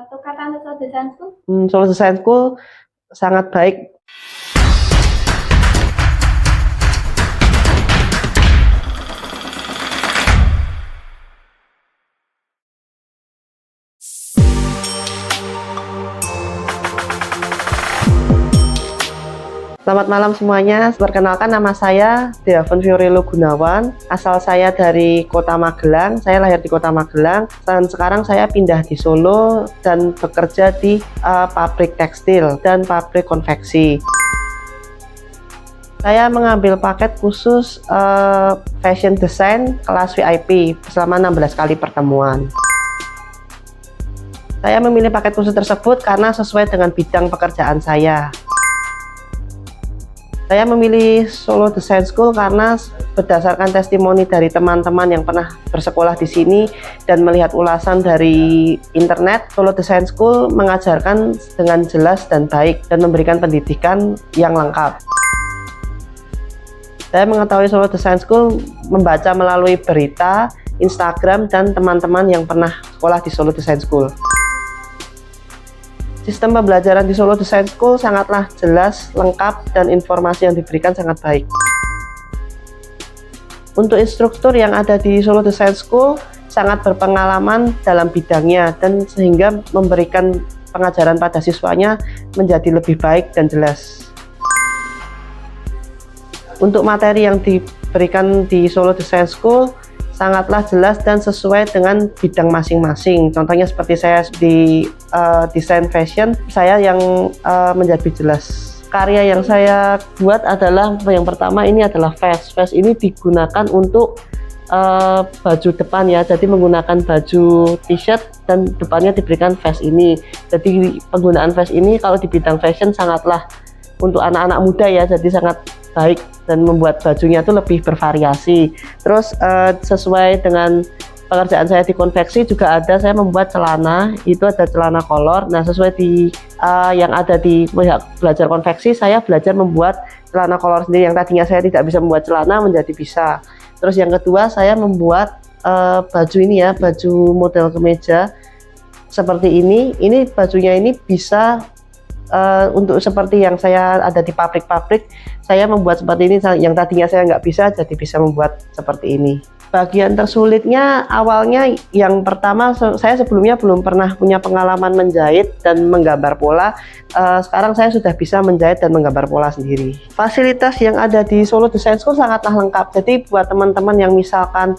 Satu kata untuk Solo Design School? Solo Design School sangat baik. Selamat malam semuanya, perkenalkan nama saya Deaven Fiorello Gunawan. Asal saya dari Kota Magelang, saya lahir di Kota Magelang dan sekarang saya pindah di Solo dan bekerja di pabrik tekstil dan pabrik konveksi. Saya mengambil paket khusus fashion design kelas VIP selama 16 kali pertemuan. Saya memilih paket khusus tersebut karena sesuai dengan bidang pekerjaan saya. Saya memilih Solo Design School karena berdasarkan testimoni dari teman-teman yang pernah bersekolah di sini dan melihat ulasan dari internet, Solo Design School mengajarkan dengan jelas dan baik dan memberikan pendidikan yang lengkap. Saya mengetahui Solo Design School membaca melalui berita, Instagram, dan teman-teman yang pernah sekolah di Solo Design School. Sistem pembelajaran di Solo Design School sangatlah jelas, lengkap, dan informasi yang diberikan sangat baik. Untuk instruktur yang ada di Solo Design School sangat berpengalaman dalam bidangnya dan sehingga memberikan pengajaran pada siswanya menjadi lebih baik dan jelas. Untuk materi yang diberikan di Solo Design School sangatlah jelas dan sesuai dengan bidang masing-masing. Contohnya seperti saya di desain fashion, saya yang menjadi jelas. Karya yang saya buat adalah yang pertama ini adalah vest. Vest ini digunakan untuk baju depan ya, jadi menggunakan baju t-shirt dan depannya diberikan vest ini. Jadi penggunaan vest ini kalau di bidang fashion sangatlah untuk anak-anak muda ya, jadi sangat baik dan membuat bajunya itu lebih bervariasi. Terus sesuai dengan pekerjaan saya di konveksi juga ada, saya membuat celana, itu ada celana kolor. Nah sesuai di yang ada di belajar konveksi, saya belajar membuat celana kolor sendiri yang tadinya saya tidak bisa membuat celana menjadi bisa. Terus yang kedua saya membuat baju ini ya, baju model kemeja seperti ini bajunya ini bisa untuk seperti yang saya ada di pabrik-pabrik, saya membuat seperti ini yang tadinya saya nggak bisa jadi bisa membuat seperti ini. Bagian tersulitnya awalnya yang pertama, saya sebelumnya belum pernah punya pengalaman menjahit dan menggambar pola. Sekarang saya sudah bisa menjahit dan menggambar pola sendiri. Fasilitas yang ada di Solo Design School sangatlah lengkap. Jadi buat teman-teman yang misalkan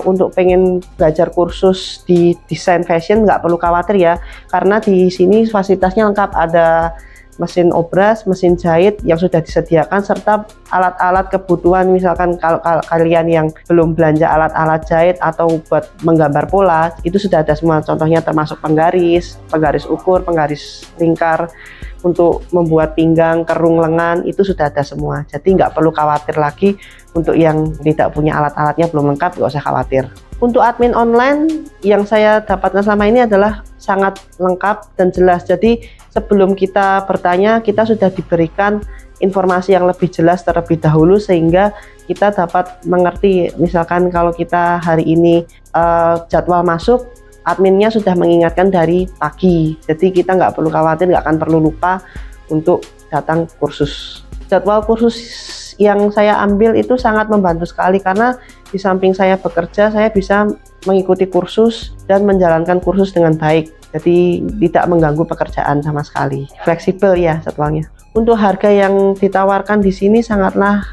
untuk pengen belajar kursus di desain fashion nggak perlu khawatir ya, karena di sini fasilitasnya lengkap, ada mesin obras, mesin jahit yang sudah disediakan, serta alat-alat kebutuhan. Misalkan kalau kalian yang belum belanja alat-alat jahit atau buat menggambar pola, itu sudah ada semua. Contohnya termasuk penggaris ukur, penggaris lingkar, untuk membuat pinggang, kerung lengan, itu sudah ada semua. Jadi nggak perlu khawatir lagi. Untuk yang tidak punya alat-alatnya belum lengkap, nggak usah khawatir. Untuk admin online yang saya dapatkan selama ini adalah sangat lengkap dan jelas. Jadi sebelum kita bertanya, kita sudah diberikan informasi yang lebih jelas terlebih dahulu sehingga kita dapat mengerti. Misalkan kalau kita hari ini jadwal masuk, adminnya sudah mengingatkan dari pagi. Jadi kita nggak perlu khawatir, nggak akan perlu lupa untuk datang kursus. Jadwal kursus yang saya ambil itu sangat membantu sekali karena di samping saya bekerja, saya bisa mengikuti kursus dan menjalankan kursus dengan baik. Jadi tidak mengganggu pekerjaan sama sekali. Fleksibel ya jadwalnya. Untuk harga yang ditawarkan di sini sangatlah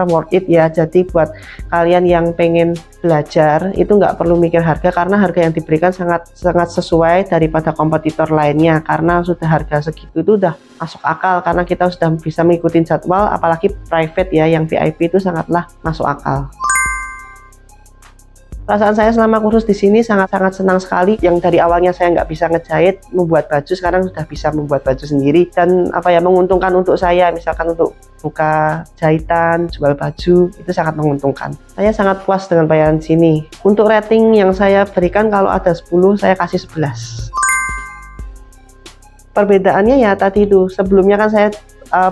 worth it ya. Jadi buat kalian yang pengen belajar itu nggak perlu mikir harga, karena harga yang diberikan sangat sesuai daripada kompetitor lainnya. Karena sudah harga segitu itu udah masuk akal, karena kita sudah bisa mengikuti jadwal, apalagi private ya, yang VIP itu sangatlah masuk akal. Perasaan saya selama kursus di sini sangat-sangat senang sekali. Yang dari awalnya saya nggak bisa ngejahit, membuat baju, sekarang sudah bisa membuat baju sendiri. Dan menguntungkan untuk saya, misalkan untuk buka jahitan, jual baju, itu sangat menguntungkan. Saya sangat puas dengan pelayanan sini. Untuk rating yang saya berikan, kalau ada 10, saya kasih 11. Perbedaannya ya tadi itu, sebelumnya kan saya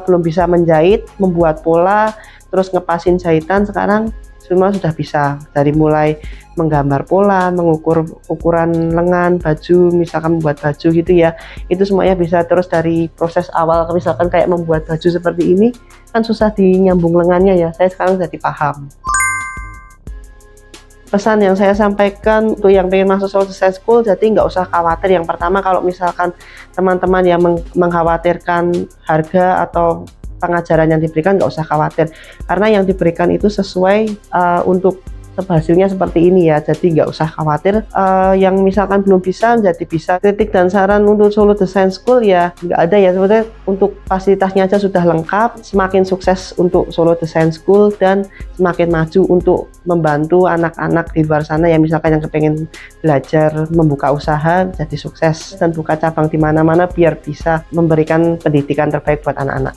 belum bisa menjahit, membuat pola, terus ngepasin jahitan. Sekarang semua sudah bisa, dari mulai menggambar pola, mengukur ukuran lengan baju, misalkan membuat baju gitu ya. Itu semuanya bisa terus dari proses awal, misalkan kayak membuat baju seperti ini kan susah dinyambung lengannya ya. Saya sekarang jadi paham. Pesan yang saya sampaikan untuk yang pengen masuk Solo Design School, jadi nggak usah khawatir. Yang pertama, kalau misalkan teman-teman yang mengkhawatirkan harga atau pengajaran yang diberikan, nggak usah khawatir, karena yang diberikan itu sesuai untuk hasilnya seperti ini ya, jadi nggak usah khawatir. Yang misalkan belum bisa jadi bisa. Kritik dan saran untuk Solo Design School ya nggak ada ya, sebetulnya untuk fasilitasnya aja sudah lengkap. Semakin sukses untuk Solo Design School dan semakin maju untuk membantu anak-anak di luar sana yang misalkan yang kepengen belajar membuka usaha jadi sukses dan buka cabang di mana-mana biar bisa memberikan pendidikan terbaik buat anak-anak.